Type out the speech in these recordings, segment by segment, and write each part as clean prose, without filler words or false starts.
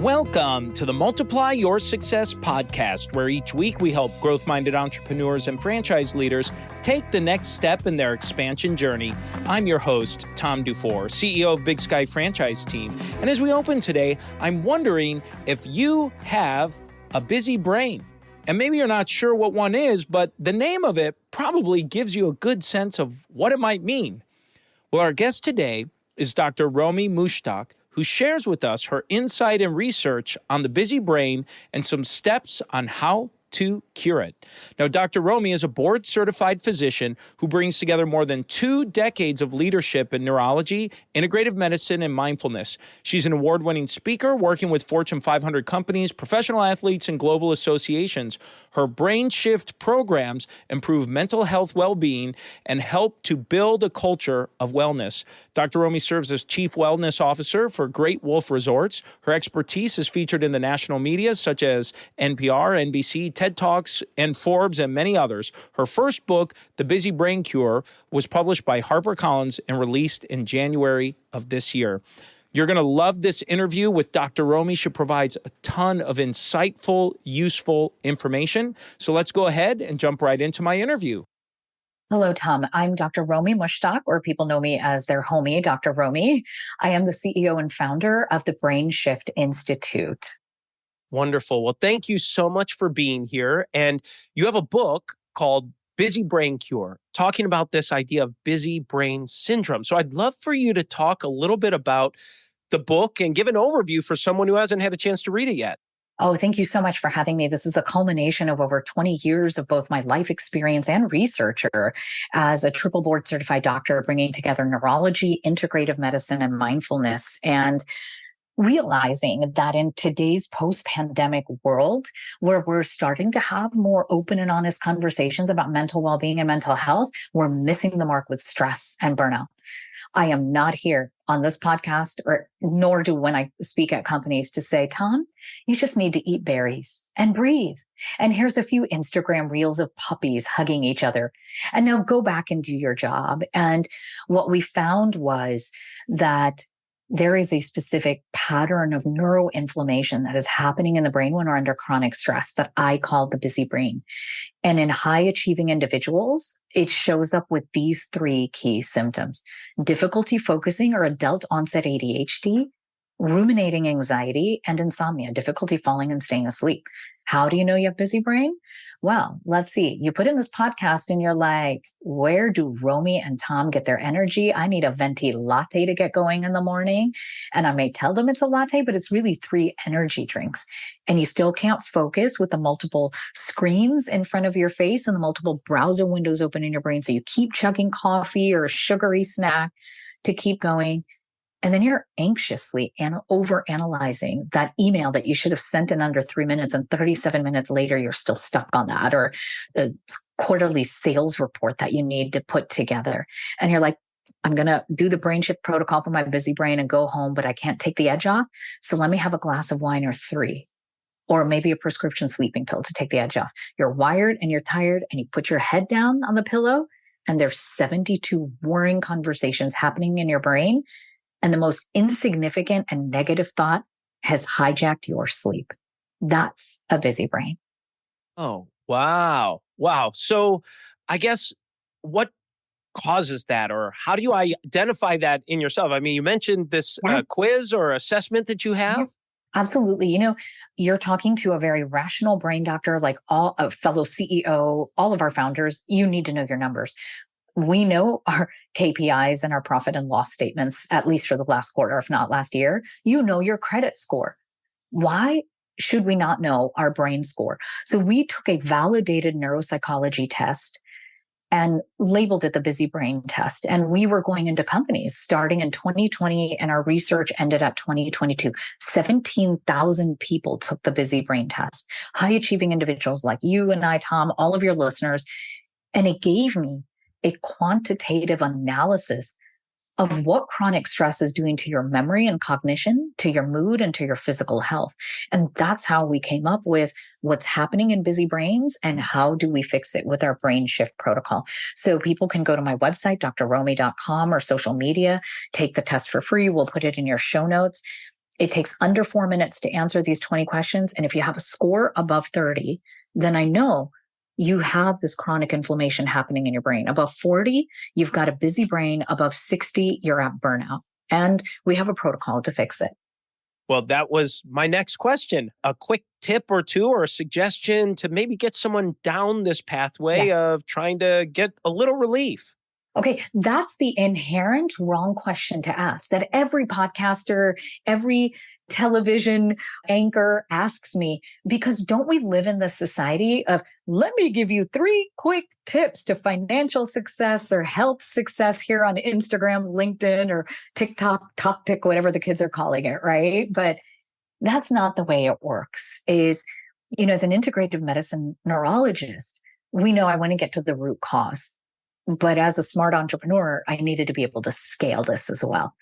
Welcome to the Multiply Your Success podcast, where each week we help growth-minded entrepreneurs and franchise leaders take the next step in their expansion journey. I'm your host, Tom Dufour, CEO of Big Sky Franchise Team. And as we open today, I'm wondering if you have a busy brain. And maybe you're not sure what one is, but the name of it probably gives you a good sense of what it might mean. Well, our guest today is Dr. Romie Mushtaq, who shares with us her insight and research on the busy brain and some steps on how to cure it. Now, Dr. Romie is a board-certified physician who brings together more than 2 decades of leadership in neurology, integrative medicine, and mindfulness. She's an award-winning speaker working with Fortune 500 companies, professional athletes, and global associations. Her brain shift programs improve mental health well-being and help to build a culture of wellness. Dr. Romie serves as Chief Wellness Officer for Great Wolf Resorts. Her expertise is featured in the national media such as NPR, NBC, TED Talks, and Forbes, and many others. Her first book, The Busy Brain Cure, was published by Harper Collins and released in January of this year. You're going to love this interview with Dr. Romie. She provides a ton of insightful, useful information. So let's go ahead and jump right into my interview. Hello, Tom. I'm Dr. Romie Mushtaq, or people know me as their homie, Dr. Romie. I am the CEO and founder of the Brain Shift Institute. Wonderful. Well, thank you so much for being here. And you have a book called Busy Brain Cure, talking about this idea of busy brain syndrome. So I'd love for you to talk a little bit about the book and give an overview for someone who hasn't had a chance to read it yet. Oh, thank you so much for having me. This is a culmination of over 20 years of both my life experience and researcher as a triple board certified doctor, bringing together neurology, integrative medicine, and mindfulness. And realizing that in today's post-pandemic world, where we're starting to have more open and honest conversations about mental well-being and mental health, we're missing the mark with stress and burnout. I am not here on this podcast, nor do when I speak at companies, to say, Tom, you just need to eat berries and breathe. And here's a few Instagram reels of puppies hugging each other. And now go back and do your job. And what we found was that there is a specific pattern of neuroinflammation that is happening in the brain when we're under chronic stress that I call the busy brain. And in high achieving individuals, it shows up with these 3 key symptoms: difficulty focusing or adult onset ADHD, ruminating anxiety, and insomnia, difficulty falling and staying asleep. How do you know you have busy brain? Well, let's see. You put in this podcast and you're like, where do Romie and Tom get their energy? I need a venti latte to get going in the morning. And I may tell them it's a latte, but it's really 3 energy drinks. And you still can't focus with the multiple screens in front of your face and the multiple browser windows open in your brain. So you keep chugging coffee or a sugary snack to keep going. And then you're anxiously over-analyzing that email that you should have sent in under 3 minutes, and 37 minutes later, you're still stuck on that, or the quarterly sales report that you need to put together. And you're like, I'm going to do the brain shift protocol for my busy brain and go home, but I can't take the edge off. So let me have a glass of wine or 3, or maybe a prescription sleeping pill to take the edge off. You're wired and you're tired, and you put your head down on the pillow, and there's 72 worrying conversations happening in your brain. And the most insignificant and negative thought has hijacked your sleep. That's a busy brain. Oh, wow. Wow. So I guess what causes that, or how do you identify that in yourself? I mean, you mentioned this quiz or assessment that you have. Yes, absolutely. You know, you're talking to a very rational brain doctor, like a fellow CEO, all of our founders. You need to know your numbers. We know our KPIs and our profit and loss statements, at least for the last quarter, if not last year. You know your credit score. Why should we not know our brain score? So we took a validated neuropsychology test and labeled it the busy brain test. And we were going into companies starting in 2020, and our research ended at 2022. 17,000 people took the busy brain test. High achieving individuals like you and I, Tom, all of your listeners. And it gave me a quantitative analysis of what chronic stress is doing to your memory and cognition, to your mood, and to your physical health. And that's how we came up with what's happening in busy brains and how do we fix it with our brain shift protocol. So people can go to my website, drromie.com, or social media, take the test for free. We'll put it in your show notes. It takes under 4 minutes to answer these 20 questions. And if you have a score above 30, then I know you have this chronic inflammation happening in your brain. Above 40, you've got a busy brain. Above 60, you're at burnout. And we have a protocol to fix it. Well, that was my next question. A quick tip or two or a suggestion to maybe get someone down this pathway of trying to get a little relief. Okay, that's the inherent wrong question to ask that every podcaster, every television anchor asks me, because don't we live in the society of, let me give you 3 quick tips to financial success or health success here on Instagram, LinkedIn, or TikTok, TokTik, whatever the kids are calling it, right? But that's not the way it works. As an integrative medicine neurologist, we know I want to get to the root cause. But as a smart entrepreneur, I needed to be able to scale this as well.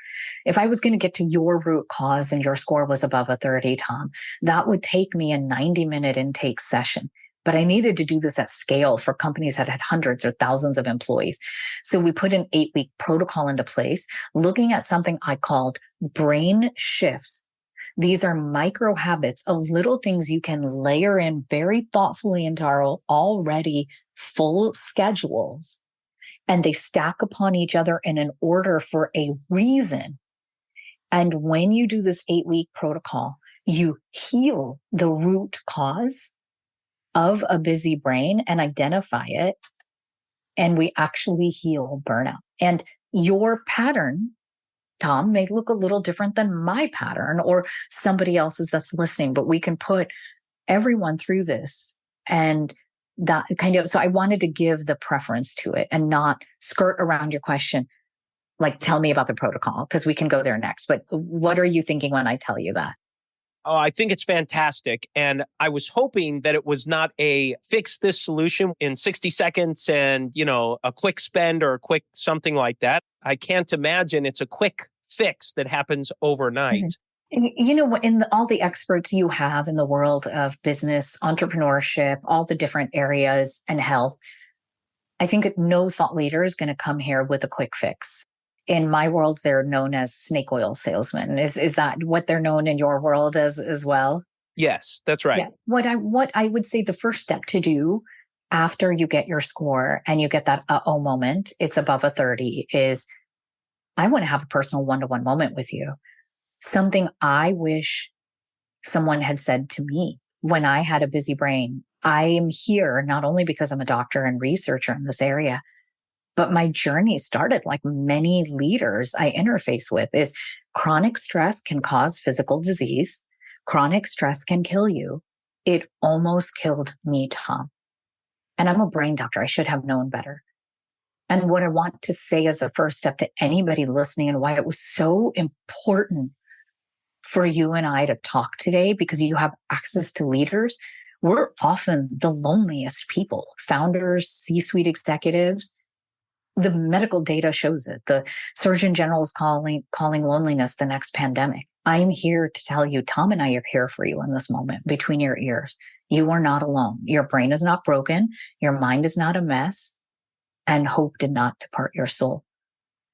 If I was going to get to your root cause and your score was above a 30, Tom, that would take me a 90-minute intake session. But I needed to do this at scale for companies that had hundreds or thousands of employees. So we put an 8-week protocol into place, looking at something I called brain shifts. These are micro habits of little things you can layer in very thoughtfully into our already full schedules. And they stack upon each other in an order for a reason. And when you do this 8-week protocol, you heal the root cause of a busy brain and identify it. And we actually heal burnout. And your pattern, Tom, may look a little different than my pattern or somebody else's that's listening, but we can put everyone through this. And that so I wanted to give the preference to it and not skirt around your question. Like, tell me about the protocol, because we can go there next. But what are you thinking when I tell you that? Oh, I think it's fantastic. And I was hoping that it was not a fix this solution in 60 seconds and, a quick spend or a quick something like that. I can't imagine it's a quick fix that happens overnight. In all the experts you have in the world of business, entrepreneurship, all the different areas and health, I think no thought leader is going to come here with a quick fix. In my world, they're known as snake oil salesmen. Is that what they're known in your world as well? Yes, that's right. Yeah. What I would say the first step to do after you get your score and you get that uh-oh moment, it's above a 30, is I want to have a personal one-to-one moment with you. Something I wish someone had said to me when I had a busy brain. I am here not only because I'm a doctor and researcher in this area, but my journey started like many leaders I interface with is chronic stress can cause physical disease. Chronic stress can kill you. It almost killed me, Tom. And I'm a brain doctor. I should have known better. And what I want to say as a first step to anybody listening and why it was so important for you and I to talk today, because you have access to leaders. We're often the loneliest people, founders, C-suite executives. The medical data shows it. The Surgeon General is calling loneliness the next pandemic. I'm here to tell you, Tom and I are here for you in this moment between your ears. You are not alone. Your brain is not broken. Your mind is not a mess. And hope did not depart your soul.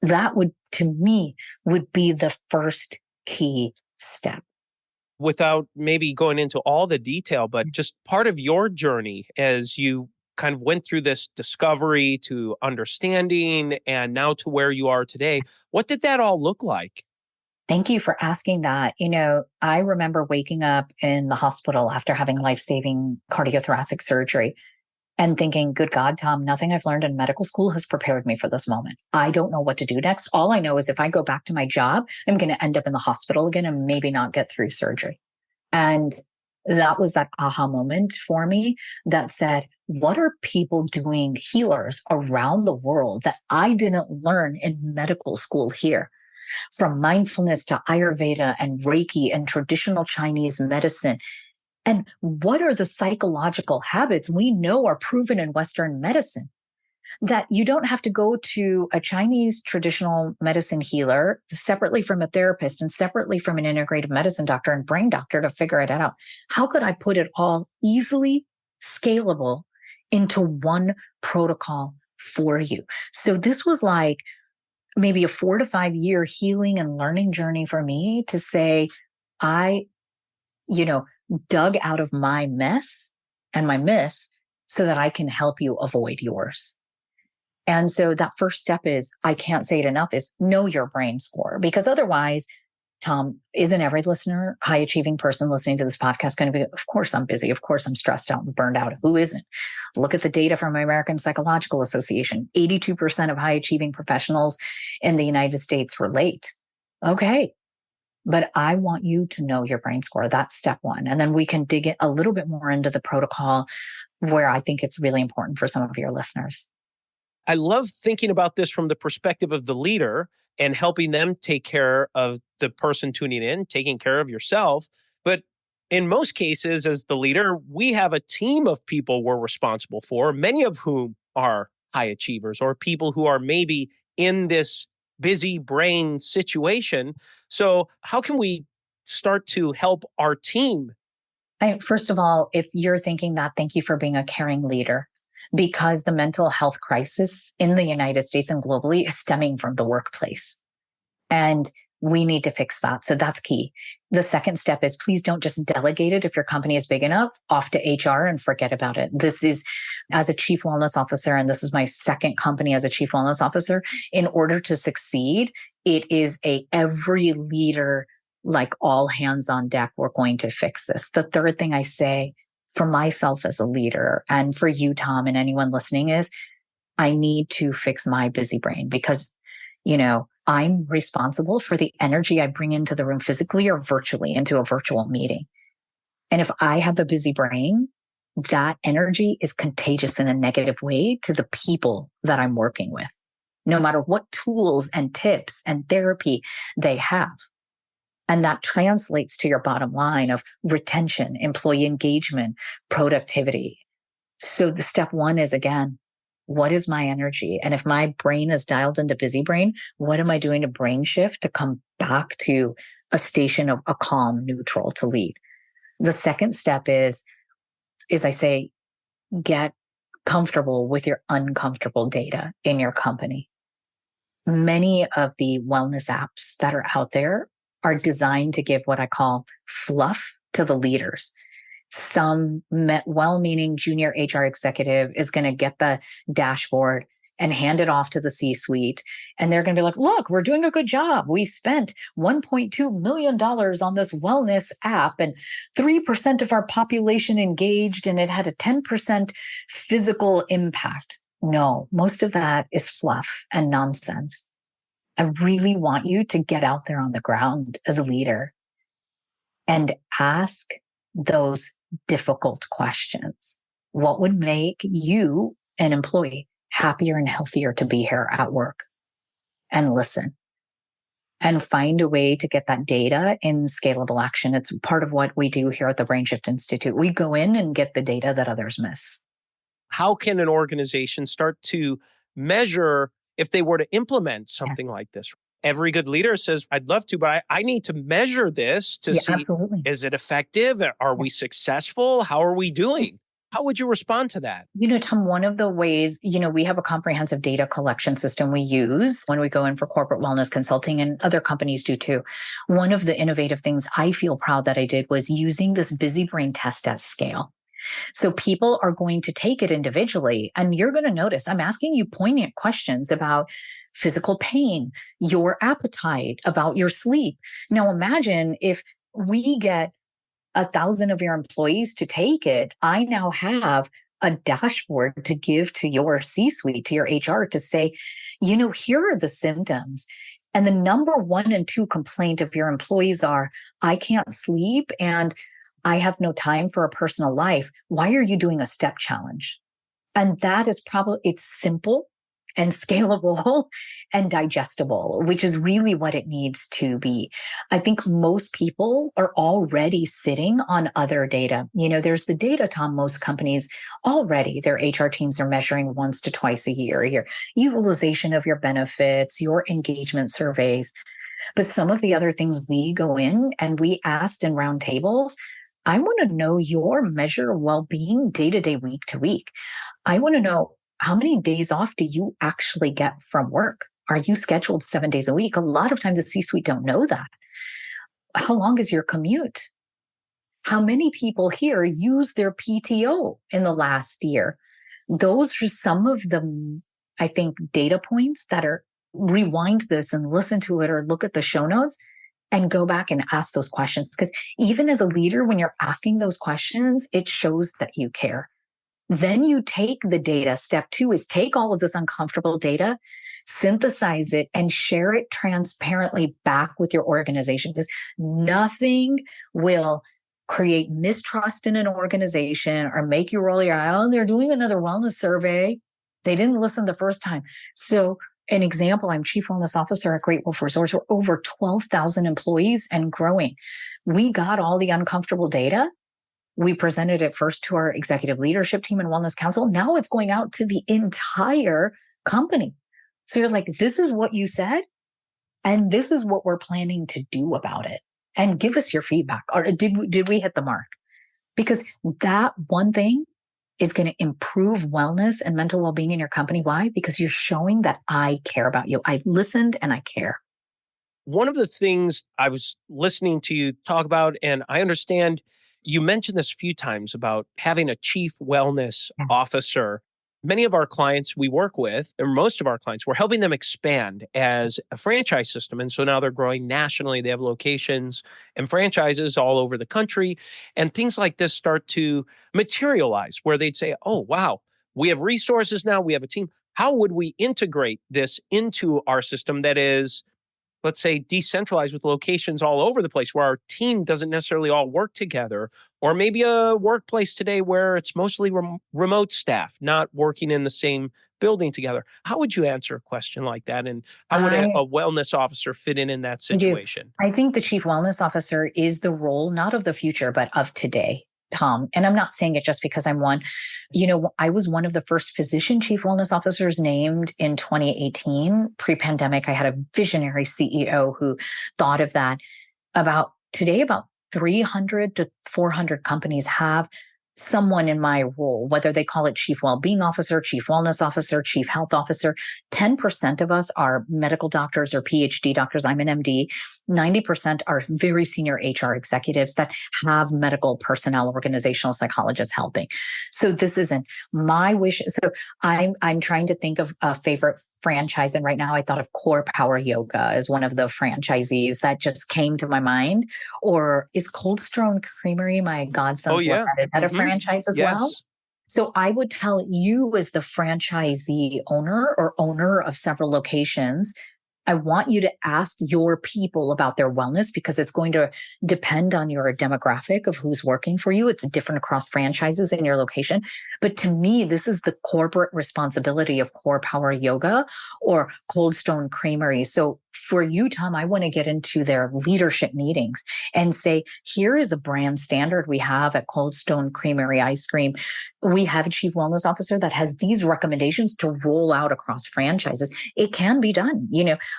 That would, to me, would be the first key step. Without maybe going into all the detail, but just part of your journey as you kind of went through this discovery to understanding and now to where you are today, what did that all look like? Thank you for asking that. I remember waking up in the hospital after having life-saving cardiothoracic surgery and thinking, good God, Tom, nothing I've learned in medical school has prepared me for this moment. I don't know what to do next. All I know is if I go back to my job, I'm going to end up in the hospital again and maybe not get through surgery. And that was that aha moment for me that said, what are people doing, healers around the world, that I didn't learn in medical school here? From mindfulness to Ayurveda and Reiki and traditional Chinese medicine. And what are the psychological habits we know are proven in Western medicine? That you don't have to go to a Chinese traditional medicine healer separately from a therapist and separately from an integrative medicine doctor and brain doctor to figure it out. How could I put it all easily scalable into one protocol for you? So this was like maybe a 4 to 5 year healing and learning journey for me to say, I, you know, dug out of my mess and my miss so that I can help you avoid yours. And so that first step is, I can't say it enough, is know your brain score. Because otherwise, Tom, isn't every listener, high achieving person listening to this podcast going to be, of course I'm busy. Of course I'm stressed out and burned out. Who isn't? Look at the data from the American Psychological Association. 82% of high achieving professionals in the United States relate. Okay. But I want you to know your brain score. That's step one. And then we can dig it a little bit more into the protocol where I think it's really important for some of your listeners. I love thinking about this from the perspective of the leader and helping them take care of the person tuning in, taking care of yourself. But in most cases, as the leader, we have a team of people we're responsible for, many of whom are high achievers or people who are maybe in this busy brain situation. So how can we start to help our team? First of all, if you're thinking that, thank you for being a caring leader, because the mental health crisis in the United States and globally is stemming from the workplace. And we need to fix that. So that's key. The second step is, please don't just delegate it if your company is big enough off to HR and forget about it. This is, as a chief wellness officer, and this is my second company as a chief wellness officer, in order to succeed, it is every leader, like all hands on deck, we're going to fix this. The third thing I say for myself as a leader and for you, Tom, and anyone listening is, I need to fix my busy brain because, I'm responsible for the energy I bring into the room physically or virtually into a virtual meeting. And if I have a busy brain, that energy is contagious in a negative way to the people that I'm working with, no matter what tools and tips and therapy they have. And that translates to your bottom line of retention, employee engagement, productivity. So the step one is, again, what is my energy? And if my brain is dialed into busy brain, what am I doing to brain shift to come back to a station of a calm neutral to lead? The second step is I say, get comfortable with your uncomfortable data in your company. Many of the wellness apps that are out there are designed to give what I call fluff to the leaders. Some well-meaning junior HR executive is going to get the dashboard and hand it off to the C-suite. And they're going to be like, look, we're doing a good job. We spent $1.2 million on this wellness app and 3% of our population engaged, and it had a 10% physical impact. No, most of that is fluff and nonsense. I really want you to get out there on the ground as a leader and ask those difficult questions. What would make you, an employee, happier and healthier to be here at work? And listen and find a way to get that data in scalable action. It's part of what we do here at the BrainShift Institute. We go in and get the data that others miss. How can an organization start to measure if they were to implement something like this? Every good leader says, I'd love to, but I need to measure this to see, absolutely. Is it effective? Are we successful? How are we doing? How would you respond to that? Tom, one of the ways, we have a comprehensive data collection system we use when we go in for corporate wellness consulting, and other companies do too. One of the innovative things I feel proud that I did was using this busy brain test at scale. So people are going to take it individually, and you're going to notice I'm asking you poignant questions about physical pain, your appetite, about your sleep. Now imagine if we get 1,000 of your employees to take it. I now have a dashboard to give to your C-suite, to your HR, to say, here are the symptoms. And the number 1 and 2 complaint of your employees are, I can't sleep and I have no time for a personal life. Why are you doing a step challenge? And that is it's simple and scalable and digestible, which is really what it needs to be. I think most people are already sitting on other data. There's the data, Tom, most companies already, their HR teams are measuring once to twice a year, your utilization of your benefits, your engagement surveys. But some of the other things we go in and we asked in roundtables, I want to know your measure of well-being day to day, week to week. I want to know, how many days off do you actually get from work? Are you scheduled 7 days a week? A lot of times the C-suite don't know that. how long is your commute? How many people here use their PTO in the last year? Those are some of the, I think, data points that are rewind this and listen to it or look at the show notes and go back and ask those questions. Because even as a leader, when you're asking those questions, it shows that you care. Then you take the data. Step 2 is take all of this uncomfortable data, synthesize it, and share it transparently back with your organization, because nothing will create mistrust in an organization or make you roll your eye. Oh, they're doing another wellness survey. They didn't listen the first time. So an example, I'm Chief Wellness Officer at Great Wolf Resorts. We're over 12,000 employees and growing. We got all the uncomfortable data. We presented it first to our executive leadership team and wellness council. Now it's going out to the entire company. So you're like, this is what you said, and this is what we're planning to do about it. And give us your feedback. Or did we hit the mark? Because that one thing is going to improve wellness and mental well-being in your company. Why? Because you're showing that I care about you. I listened and I care. One of the things I was listening to you talk about, and I understand you mentioned this a few times about having a chief wellness officer. Many of our clients we work with, or most of our clients, we're helping them expand as a franchise system. And so now they're growing nationally. They have locations and franchises all over the country. And things like this start to materialize where they'd say, oh, wow, we have resources now. We have a team. How would we integrate this into our system that is, let's say, decentralized with locations all over the place where our team doesn't necessarily all work together, or maybe a workplace today where it's mostly remote staff, not working in the same building together? How would you answer a question like that? And how would a wellness officer fit in that situation? I think the chief wellness officer is the role, not of the future, but of today, Tom. And I'm not saying it just because I'm one. I was one of the first physician chief wellness officers named in 2018. Pre-pandemic, I had a visionary CEO who thought of that. About 300 to 400 companies have someone in my role, whether they call it chief well-being officer, chief wellness officer, chief health officer. 10% of us are medical doctors or PhD doctors. I'm an MD. 90% are very senior HR executives that have medical personnel, organizational psychologists helping. So this isn't my wish. So I'm trying to think of a favorite franchise. And right now I thought of Core Power Yoga as one of the franchisees that just came to my mind. Or is Cold Stone Creamery, my godson's is that a franchise as well? So I would tell you, as the franchisee owner or owner of several locations, I want you to ask your people about their wellness, because it's going to depend on your demographic of who's working for you. It's different across franchises in your location. But to me, this is the corporate responsibility of Core Power Yoga or Cold Stone Creamery. So for you, Tom, I want to get into their leadership meetings and say, here is a brand standard we have at Cold Stone Creamery Ice Cream. We have a chief wellness officer that has these recommendations to roll out across franchises. It can be done.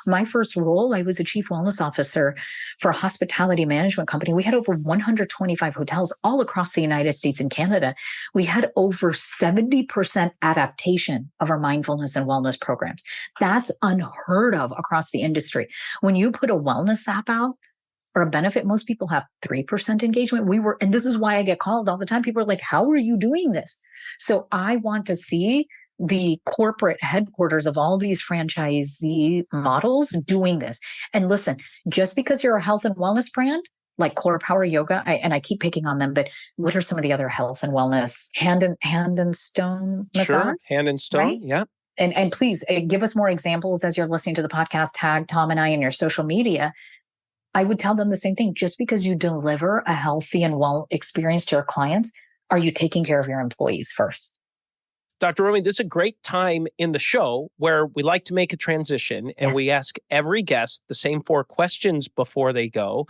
My first role, I was a chief wellness officer for a hospitality management company. We had over 125 hotels all across the United States and Canada. We had over 70% adaptation of our mindfulness and wellness programs. That's unheard of across the industry. When you put a wellness app out or a benefit, most people have 3% engagement. And this is why I get called all the time. People are like, how are you doing this? So I want to see the corporate headquarters of all these franchisee models doing this. And listen, just because you're a health and wellness brand, like Core Power Yoga, I keep picking on them, but what are some of the other health and wellness? Hand and Stone massage? Sure, Hand and Stone, right? Yeah. And please give us more examples as you're listening to the podcast. Tag Tom and I in your social media. I would tell them the same thing. Just because you deliver a healthy and well experience to your clients, are you taking care of your employees first? Dr. Romie, this is a great time in the show where we like to make a transition, and we ask every guest the same 4 questions before they go.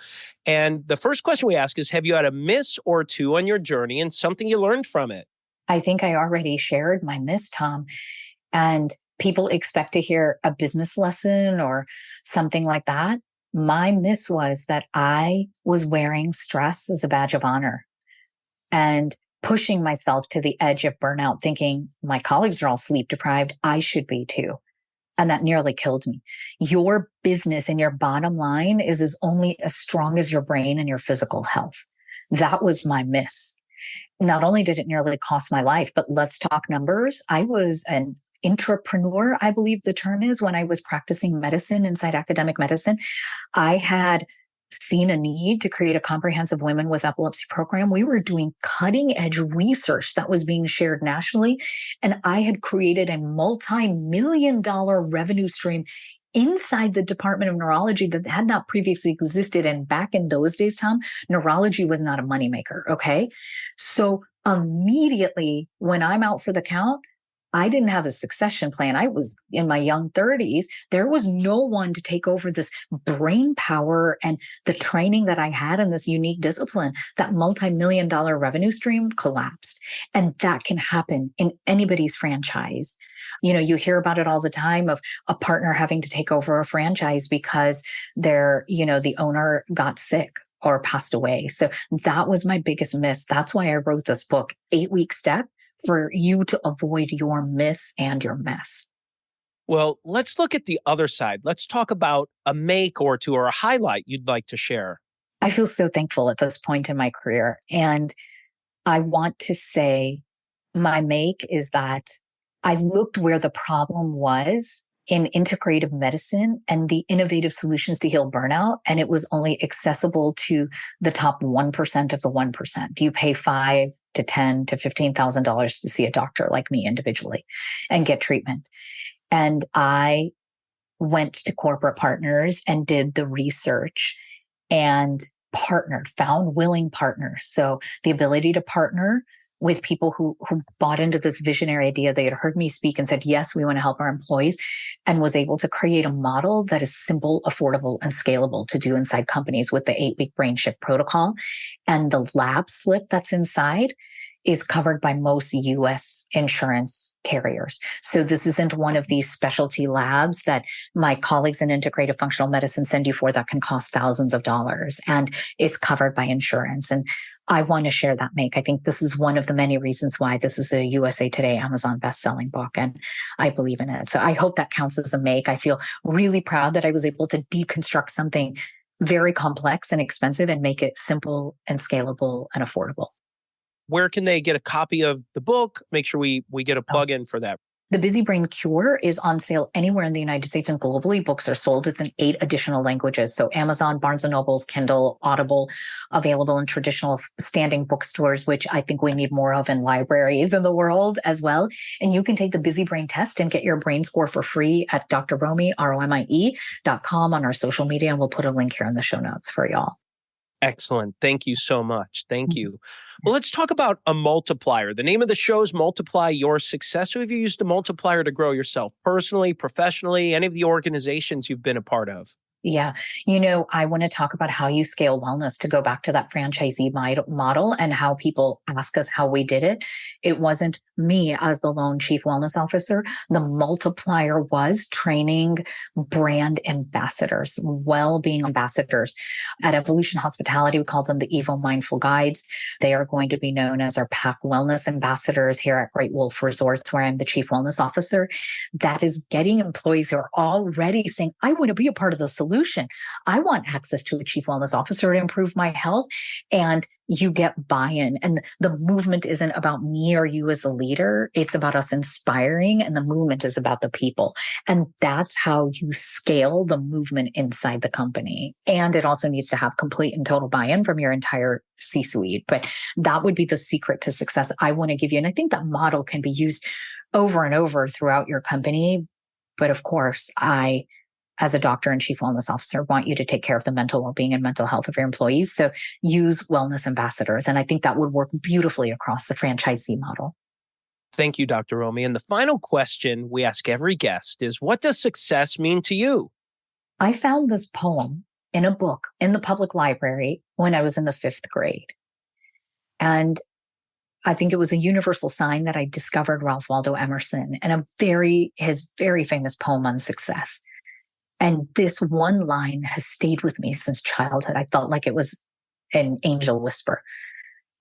And the first question we ask is, have you had a miss or two on your journey and something you learned from it? I think I already shared my miss, Tom. And people expect to hear a business lesson or something like that. My miss was that I was wearing stress as a badge of honor and pushing myself to the edge of burnout, thinking my colleagues are all sleep deprived. I should be too. And that nearly killed me. Your business and your bottom line is only as strong as your brain and your physical health. That was my miss. Not only did it nearly cost my life, but let's talk numbers. I was an intrapreneur, I believe the term is, when I was practicing medicine inside academic medicine. I had seen a need to create a comprehensive women with epilepsy program. We were doing cutting edge research that was being shared nationally. And I had created a multi-million-dollar revenue stream inside the Department of Neurology that had not previously existed. And back in those days, Tom, neurology was not a moneymaker. Okay. So immediately when I'm out for the count, I didn't have a succession plan. I was in my young 30s. There was no one to take over this brain power and the training that I had in this unique discipline. That multi-million-dollar revenue stream collapsed. And that can happen in anybody's franchise. You hear about it all the time of a partner having to take over a franchise because the owner got sick or passed away. So that was my biggest miss. That's why I wrote this book, 8-Week Step, for you to avoid your miss and your mess. Well, let's look at the other side. Let's talk about a make or two or a highlight you'd like to share. I feel so thankful at this point in my career. And I want to say my make is that I looked where the problem was in integrative medicine and the innovative solutions to heal burnout. And it was only accessible to the top 1% of the 1%. You pay $5,000 to $10,000 to $15,000 to see a doctor like me individually and get treatment. And I went to corporate partners and did the research and partnered, found willing partners. So the ability to partner with people who bought into this visionary idea. They had heard me speak and said, yes, we want to help our employees, and was able to create a model that is simple, affordable, and scalable to do inside companies with the 8-week brain shift protocol. And the lab slip that's inside is covered by most US insurance carriers. So this isn't one of these specialty labs that my colleagues in integrative functional medicine send you for that can cost thousands of dollars. And it's covered by insurance. And I want to share that make. I think this is one of the many reasons why this is a USA Today Amazon best-selling book, and I believe in it. So I hope that counts as a make. I feel really proud that I was able to deconstruct something very complex and expensive and make it simple and scalable and affordable. Where can they get a copy of the book? Make sure we get a plug in for that. The Busy Brain Cure is on sale anywhere in the United States and globally. Books are sold. It's in 8 additional languages. So Amazon, Barnes & Noble's, Kindle, Audible, available in traditional standing bookstores, which I think we need more of in libraries in the world as well. And you can take the Busy Brain test and get your brain score for free at drromie.com on our social media. And we'll put a link here in the show notes for y'all. Excellent. Thank you so much. Thank you. Well, let's talk about a multiplier. The name of the show is Multiply Your Success. So have you used a multiplier to grow yourself personally, professionally, any of the organizations you've been a part of? Yeah. I want to talk about how you scale wellness, to go back to that franchisee model and how people ask us how we did it. It wasn't me as the lone chief wellness officer. The multiplier was training brand ambassadors, well-being ambassadors. At Evolution Hospitality, we call them the Evo Mindful Guides. They are going to be known as our PAC Wellness Ambassadors here at Great Wolf Resorts, where I'm the chief wellness officer. That is getting employees who are already saying, I want to be a part of the solution. I want access to a chief wellness officer to improve my health. And you get buy-in. And the movement isn't about me or you as a leader. It's about us inspiring. And the movement is about the people. And that's how you scale the movement inside the company. And it also needs to have complete and total buy-in from your entire C-suite. But that would be the secret to success I want to give you. And I think that model can be used over and over throughout your company. But of course, I, as a doctor and chief wellness officer, want you to take care of the mental well-being and mental health of your employees. So use wellness ambassadors. And I think that would work beautifully across the franchisee model. Thank you, Dr. Romie. And the final question we ask every guest is, what does success mean to you? I found this poem in a book in the public library when I was in the 5th grade. And I think it was a universal sign that I discovered Ralph Waldo Emerson and his very famous poem on success. And this one line has stayed with me since childhood. I felt like it was an angel whisper.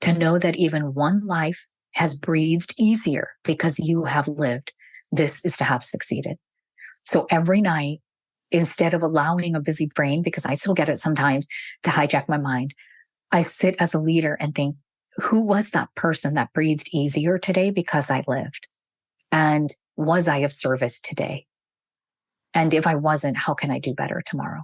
To know that even one life has breathed easier because you have lived, this is to have succeeded. So every night, instead of allowing a busy brain, because I still get it sometimes, to hijack my mind, I sit as a leader and think, who was that person that breathed easier today because I lived? And was I of service today? And if I wasn't, how can I do better tomorrow?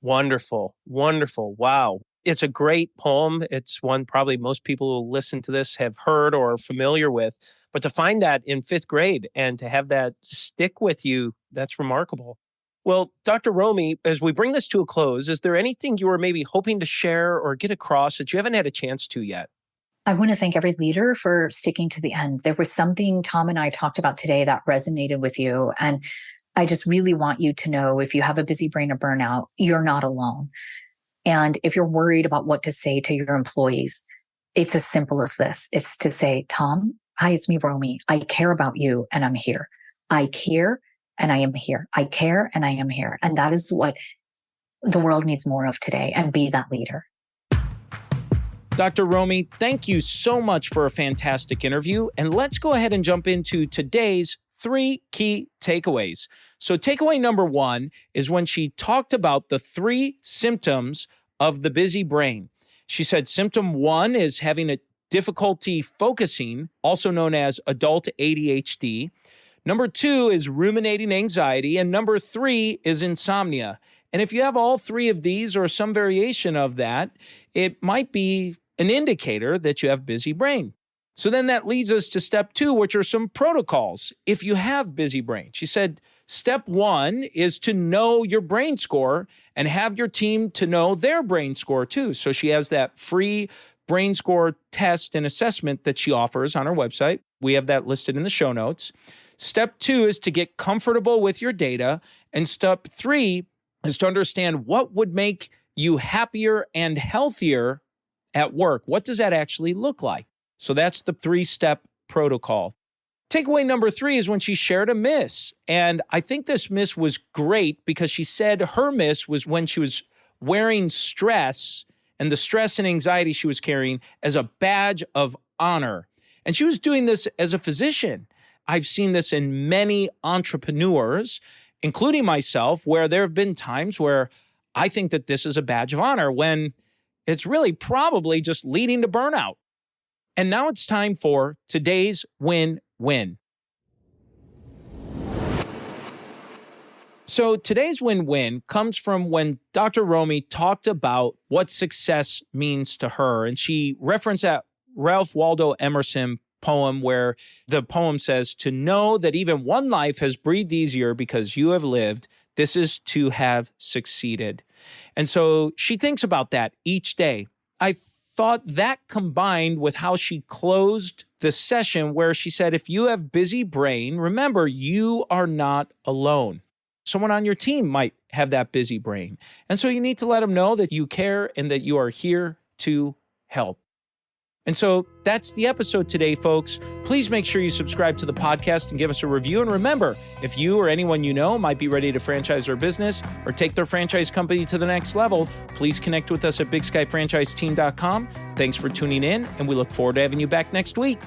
Wonderful. Wonderful. Wow. It's a great poem. It's one probably most people who listen to this have heard or are familiar with. But to find that in fifth grade and to have that stick with you, that's remarkable. Well, Dr. Romie, as we bring this to a close, is there anything you were maybe hoping to share or get across that you haven't had a chance to yet? I want to thank every leader for sticking to the end. There was something Tom and I talked about today that resonated with you. And I just really want you to know, if you have a busy brain or burnout, you're not alone. And if you're worried about what to say to your employees, it's as simple as this. It's to say, Tom, hi, it's me, Romie. I care about you and I'm here. I care and I am here. I care and I am here. And that is what the world needs more of today, and be that leader. Dr. Romie, thank you so much for a fantastic interview. And let's go ahead and jump into today's 3 key takeaways. So takeaway number 1 is when she talked about the 3 symptoms of the busy brain. She said symptom 1 is having a difficulty focusing, also known as adult ADHD. Number 2 is ruminating anxiety. And number 3 is insomnia. And if you have all 3 of these or some variation of that, it might be an indicator that you have busy brain. So then that leads us to step 2, which are some protocols if you have busy brain. She said, step 1 is to know your brain score and have your team to know their brain score too. So she has that free brain score test and assessment that she offers on her website. We have that listed in the show notes. Step 2 is to get comfortable with your data. And step 3 is to understand what would make you happier and healthier at work. What does that actually look like? So that's the 3-step protocol. Takeaway number 3 is when she shared a miss. And I think this miss was great because she said her miss was when she was wearing stress and the stress and anxiety she was carrying as a badge of honor. And she was doing this as a physician. I've seen this in many entrepreneurs, including myself, where there have been times where I think that this is a badge of honor when it's really probably just leading to burnout. And now it's time for today's win-win. So today's win-win comes from when Dr. Romie talked about what success means to her. And she referenced that Ralph Waldo Emerson poem where the poem says, to know that even one life has breathed easier because you have lived, this is to have succeeded. And so she thinks about that each day. I thought that combined with how she closed the session where she said, if you have busy brain, remember, you are not alone. Someone on your team might have that busy brain. And so you need to let them know that you care and that you are here to help. And so that's the episode today, folks. Please make sure you subscribe to the podcast and give us a review. And remember, if you or anyone you know might be ready to franchise their business or take their franchise company to the next level, please connect with us at bigskyfranchiseteam.com. Thanks for tuning in, and we look forward to having you back next week.